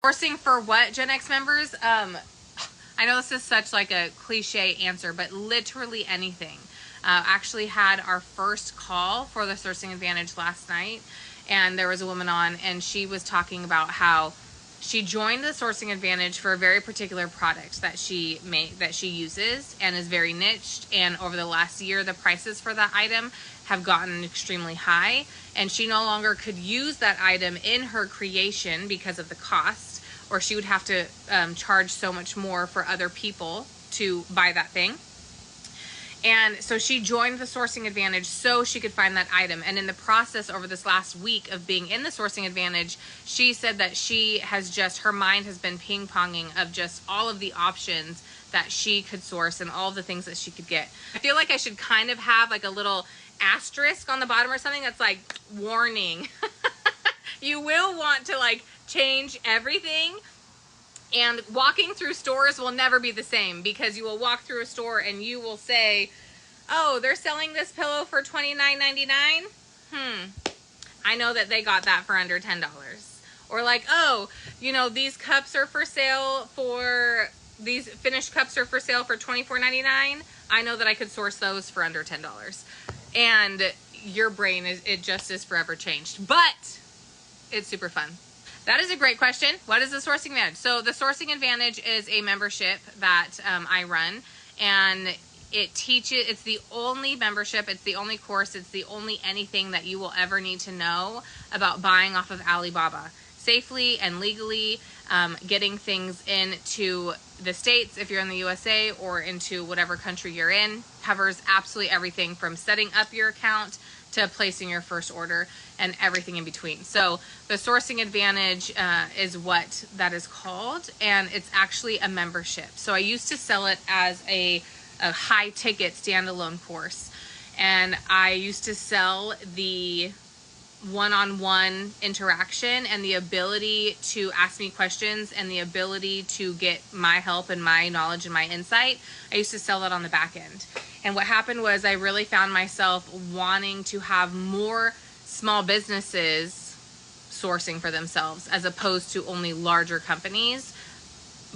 Sourcing for what, Gen X members? I know this is such like a cliche answer, but literally anything. Actually had our first call for the Sourcing Advantage last night, and there was a woman on, and she was talking about how she joined the Sourcing Advantage for a very particular product that she uses and is very niched, and over the last year the prices for that item have gotten extremely high, and she no longer could use that item in her creation because of the cost, or she would have to charge so much more for other people to buy that thing. And so she joined the Sourcing Advantage so she could find that item. And in the process over this last week of being in the Sourcing Advantage, she said that her mind has been ping-ponging of just all of the options that she could source and all of the things that she could get. I feel like I should kind of have like a little asterisk on the bottom or something that's like, warning. You will want to like change everything. And walking through stores will never be the same, because you will walk through a store and you will say, oh, they're selling this pillow for $29.99? I know that they got that for under $10. Or like, oh, you know, these finished cups are for sale for $24.99. I know that I could source those for under $10. And your brain it just is forever changed. But it's super fun. That is a great question. What is the Sourcing Advantage? So the Sourcing Advantage is a membership that I run, and it's the only membership, it's the only course, it's the only anything that you will ever need to know about buying off of Alibaba safely and legally, getting things into the States if you're in the USA or into whatever country you're in. Covers absolutely everything from setting up your account to placing your first order and everything in between. So the Sourcing Advantage is what that is called, and it's actually a membership. So I used to sell it as a high ticket standalone course, and I used to sell the one-on-one interaction and the ability to ask me questions and the ability to get my help and my knowledge and my insight. I used to sell that on the back end. And what happened was I really found myself wanting to have more small businesses sourcing for themselves, as opposed to only larger companies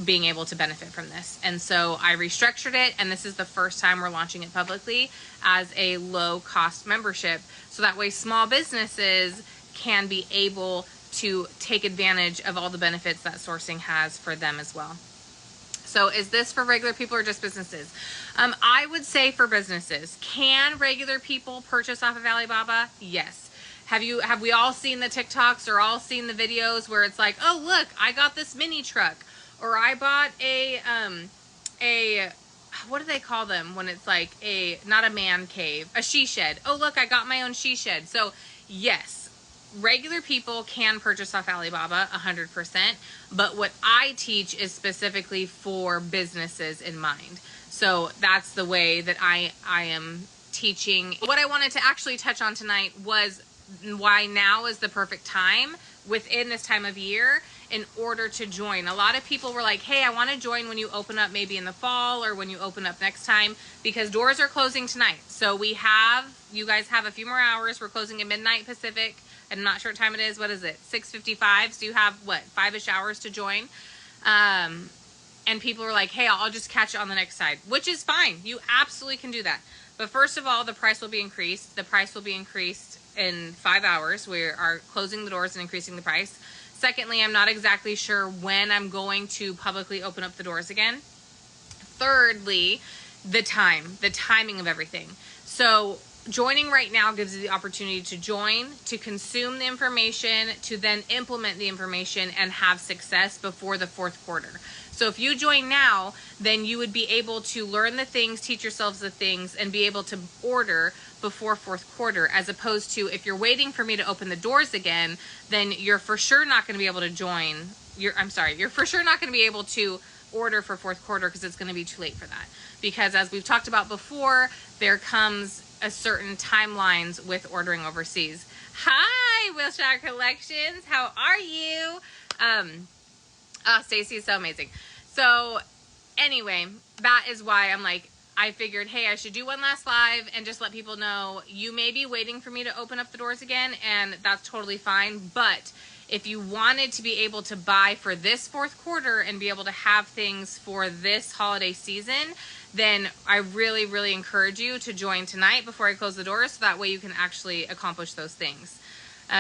being able to benefit from this. And so I restructured it, and this is the first time we're launching it publicly as a low cost membership. So that way small businesses can be able to take advantage of all the benefits that sourcing has for them as well. So is this for regular people or just businesses? I would say for businesses. Can regular people purchase off of Alibaba? Yes. Have we all seen the TikToks or all seen the videos where it's like, oh look, I got this mini truck, or I bought a what do they call them when it's like not a man cave, a she shed. Oh look, I got my own she shed. So yes, regular people can purchase off Alibaba 100%, but what I teach is specifically for businesses in mind. So that's the way that I am teaching. What I wanted to actually touch on tonight was why now is the perfect time within this time of year in order to join. A lot of people were like, hey, I want to join when you open up maybe in the fall or when you open up next time, because doors are closing tonight. So you guys have a few more hours. We're closing at midnight Pacific. I'm not sure what time it is. What is it? 6:55. So you have 5-ish hours to join. And people were like, hey, I'll just catch it on the next side, which is fine. You absolutely can do that. But first of all, the price will be increased. The price will be increased in 5 hours. We are closing the doors and increasing the price. Secondly, I'm not exactly sure when I'm going to publicly open up the doors again. Thirdly, the timing of everything. So joining right now gives you the opportunity to join, to consume the information, to then implement the information and have success before the fourth quarter. So if you join now, then you would be able to learn the things, teach yourselves the things, and be able to order before fourth quarter, as opposed to if you're waiting for me to open the doors again, then you're for sure not going to be able to you're for sure not going to be able to order for fourth quarter, because it's going to be too late for that. Because as we've talked about before, there comes a certain timelines with ordering overseas. Hi, Wilshire Collections. How are you? Stacy is so amazing. So anyway, that is why I'm like, I figured, hey, I should do one last live and just let people know you may be waiting for me to open up the doors again, and that's totally fine. But if you wanted to be able to buy for this fourth quarter and be able to have things for this holiday season, then I really, really encourage you to join tonight before I close the doors, so that way you can actually accomplish those things.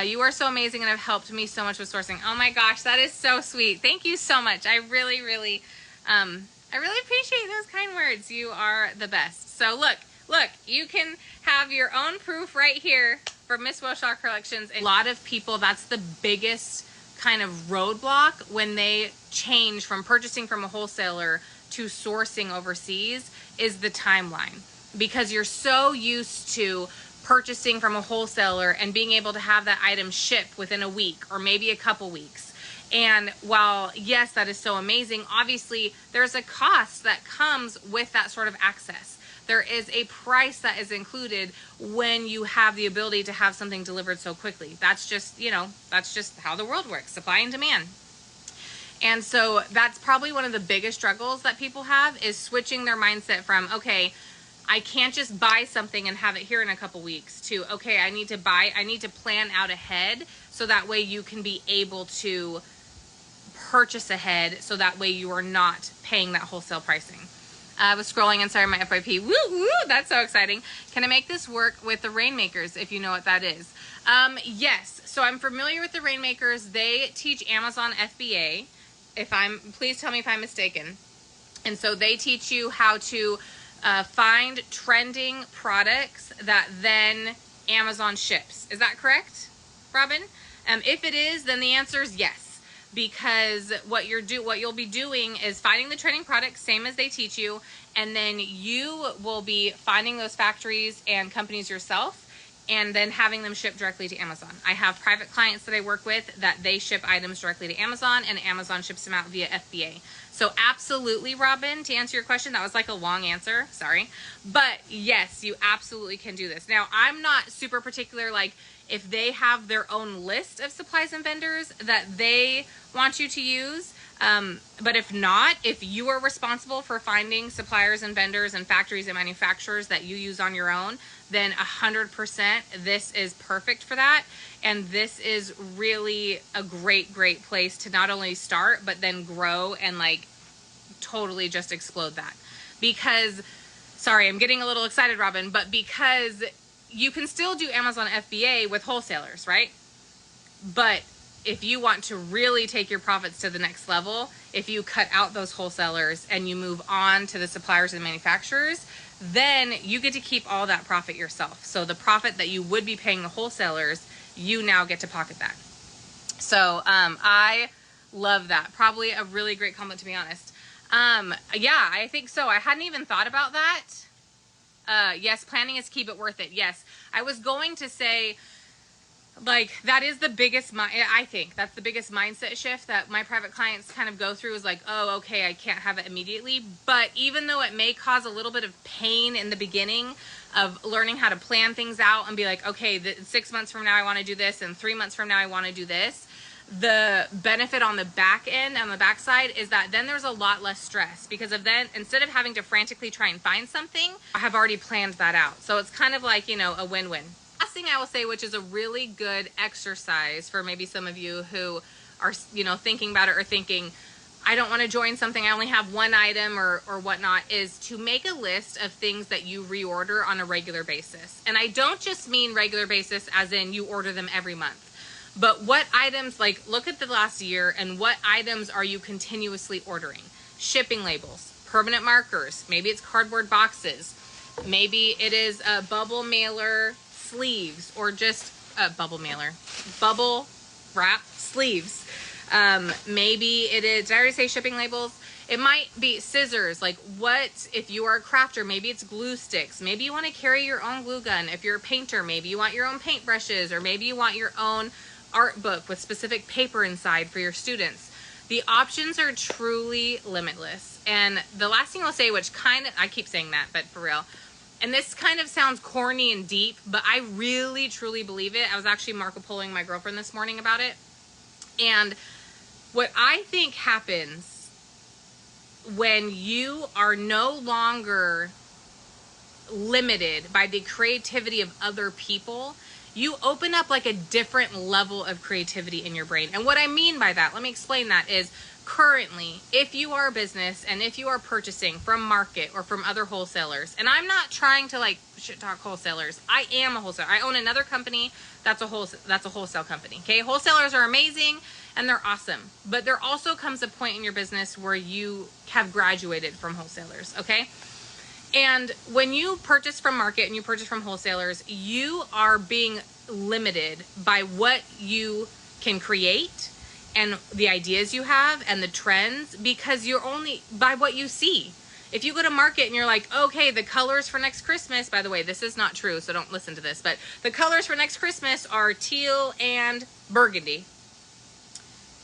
You are so amazing and have helped me so much with sourcing. Oh my gosh, that is so sweet. Thank you so much. I really, really appreciate those kind words. You are the best. So look, you can have your own proof right here for Miss Woshaw Collections. A lot of people, that's the biggest kind of roadblock when they change from purchasing from a wholesaler to sourcing overseas, is the timeline. Because you're so used to purchasing from a wholesaler and being able to have that item shipped within a week or maybe a couple weeks. And while, yes, that is so amazing, obviously there's a cost that comes with that sort of access. There is a price that is included when you have the ability to have something delivered so quickly. That's just, that's just how the world works, supply and demand. And so that's probably one of the biggest struggles that people have, is switching their mindset from, okay, I can't just buy something and have it here in a couple weeks, to, okay, I need to plan out ahead, so that way you can be able to purchase ahead, so that way you are not paying that wholesale pricing. I was scrolling and sorry, my FYP. Woo, woo, that's so exciting. Can I make this work with the Rainmakers, if you know what that is? Yes, so I'm familiar with the Rainmakers. They teach Amazon FBA. Please tell me if I'm mistaken. And so they teach you how to find trending products that then Amazon ships. Is that correct, Robin? If it is, then the answer is yes, because what you'll be doing is finding the trending products, same as they teach you, and then you will be finding those factories and companies yourself, and then having them shipped directly to Amazon. I have private clients that I work with that they ship items directly to Amazon, and Amazon ships them out via FBA. So absolutely, Robin, to answer your question, that was like a long answer, sorry. But yes, you absolutely can do this. Now, I'm not super particular, like if they have their own list of supplies and vendors that they want you to use. But if not, if you are responsible for finding suppliers and vendors and factories and manufacturers that you use on your own, then 100% this is perfect for that. And this is really a great, great place to not only start, but then grow and like totally just explode that. Because, sorry, I'm getting a little excited, Robin, but because you can still do Amazon FBA with wholesalers, right? But if you want to really take your profits to the next level, if you cut out those wholesalers and you move on to the suppliers and manufacturers, then you get to keep all that profit yourself. So the profit that you would be paying the wholesalers, you now get to pocket that. So I love that. Probably a really great comment, to be honest. Yeah, I think so. I hadn't even thought about that. Yes, planning is key, but worth it. Yes, I was going to say, like, that is the biggest, I think that's the biggest mindset shift that my private clients kind of go through, is like, oh, okay, I can't have it immediately. But even though it may cause a little bit of pain in the beginning of learning how to plan things out and be like, okay, 6 months from now I want to do this, and 3 months from now I want to do this, the benefit on the back end, on the backside, is that then there's a lot less stress, because of then, instead of having to frantically try and find something, I have already planned that out. So it's kind of like, a win-win. Last thing I will say, which is a really good exercise for maybe some of you who are, thinking about it, or thinking, I don't want to join something, I only have one item or whatnot, is to make a list of things that you reorder on a regular basis. And I don't just mean regular basis as in you order them every month, but what items, like look at the last year and what items are you continuously ordering? Shipping labels, permanent markers, maybe it's cardboard boxes, maybe it is a bubble mailer sleeves, or just a bubble wrap sleeves. Maybe it is, did I already say shipping labels? It might be scissors. Like, what if you are a crafter? Maybe it's glue sticks. Maybe you want to carry your own glue gun. If you're a painter, maybe you want your own paintbrushes, or maybe you want your own art book with specific paper inside for your students. The options are truly limitless. And the last thing I'll say, which kind of, I keep saying that, but for real, and this kind of sounds corny and deep, but I really truly believe it. I was actually Marco Poloing my girlfriend this morning about it. And what I think happens when you are no longer limited by the creativity of other people you open up like a different level of creativity in your brain. And what I mean by that, let me explain that, is currently, if you are a business and if you are purchasing from market or from other wholesalers, and I'm not trying to like shit talk wholesalers, I am a wholesaler. I own another company that's a wholesale company. Okay, wholesalers are amazing and they're awesome, but there also comes a point in your business where you have graduated from wholesalers. Okay. And when you purchase from market and you purchase from wholesalers, you are being limited by what you can create and the ideas you have and the trends, because you're only by what you see. If you go to market and you're like, okay, the colors for next Christmas, by the way, this is not true, so don't listen to this, but the colors for next Christmas are teal and burgundy.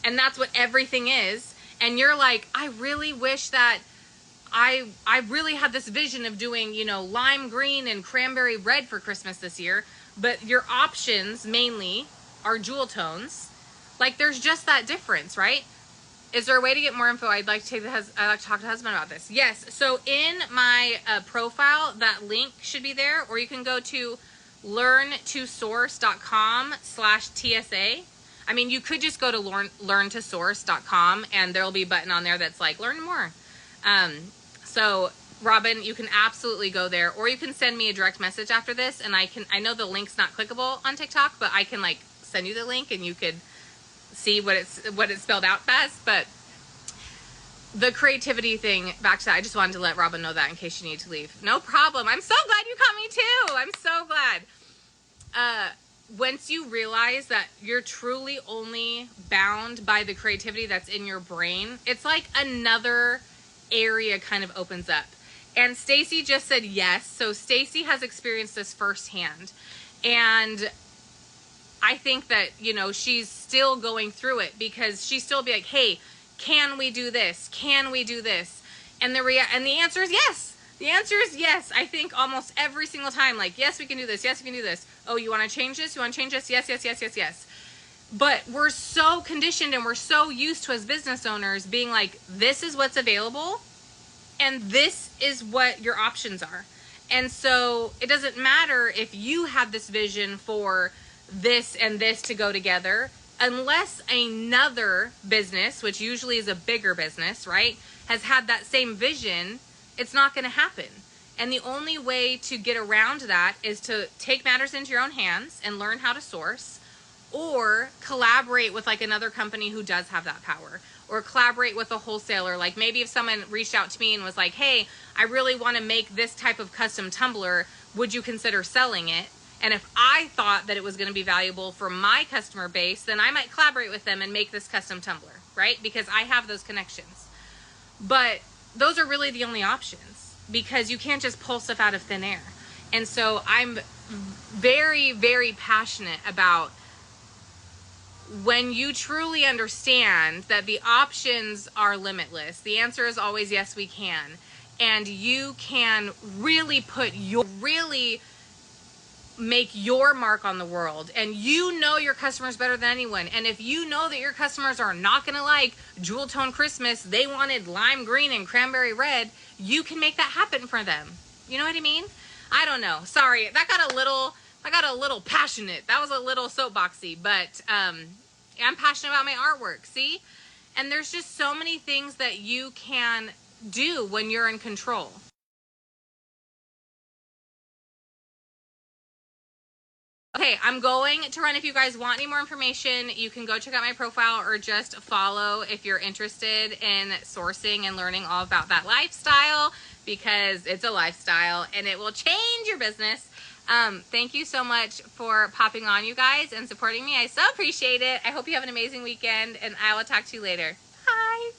And that's what everything is. And you're like, I really wish that I really had this vision of doing, you know, lime green and cranberry red for Christmas this year, but your options mainly are jewel tones. Like, there's just that difference, right? Is there a way to get more info? I'd like to talk to husband about this. Yes. So in my profile, that link should be there, or you can go to learntosource.com/TSA. I mean, you could just go to learntosource.com and there'll be a button on there that's like, learn more. So Robin, you can absolutely go there, or you can send me a direct message after this, and I know the link's not clickable on TikTok, but I can like send you the link and you could see what it's spelled out as. But the creativity thing, back to that, I just wanted to let Robin know that in case you need to leave. No problem. I'm so glad you caught me too. I'm so glad. Once you realize that you're truly only bound by the creativity that's in your brain, it's like another area kind of opens up. And Stacy just said yes. So Stacy has experienced this firsthand. And I think that, you know, she's still going through it, because she still be like, hey, can we do this? Can we do this? And the answer is yes. The answer is yes. I think almost every single time, like, yes, we can do this. Yes, we can do this. Oh, you want to change this? You want to change this? Yes, yes, yes, yes, yes. But we're so conditioned and we're so used to, as business owners, being like, this is what's available and this is what your options are. And so it doesn't matter if you have this vision for this and this to go together, unless another business, which usually is a bigger business, right, has had that same vision, it's not going to happen. And the only way to get around that is to take matters into your own hands and learn how to source, or collaborate with like another company who does have that power, or collaborate with a wholesaler. Like maybe if someone reached out to me and was like, hey, I really want to make this type of custom tumbler, would you consider selling it? And if I thought that it was going to be valuable for my customer base, then I might collaborate with them and make this custom tumbler, right? Because I have those connections. But those are really the only options, because you can't just pull stuff out of thin air. And so I'm very, very passionate about when you truly understand that the options are limitless. The answer is always yes, we can. And you can really make your mark on the world, and you know your customers better than anyone. And if you know that your customers are not going to like jewel tone Christmas, they wanted lime green and cranberry red, you can make that happen for them. You know what I mean? I don't know. Sorry, I got a little passionate. That was a little soapboxy, but I'm passionate about my artwork. See? And there's just so many things that you can do when you're in control. Okay, I'm going to run. If you guys want any more information, you can go check out my profile, or just follow if you're interested in sourcing and learning all about that lifestyle, because it's a lifestyle and it will change your business. Thank you so much for popping on, you guys, and supporting me. I so appreciate it. I hope you have an amazing weekend, and I will talk to you later. Bye.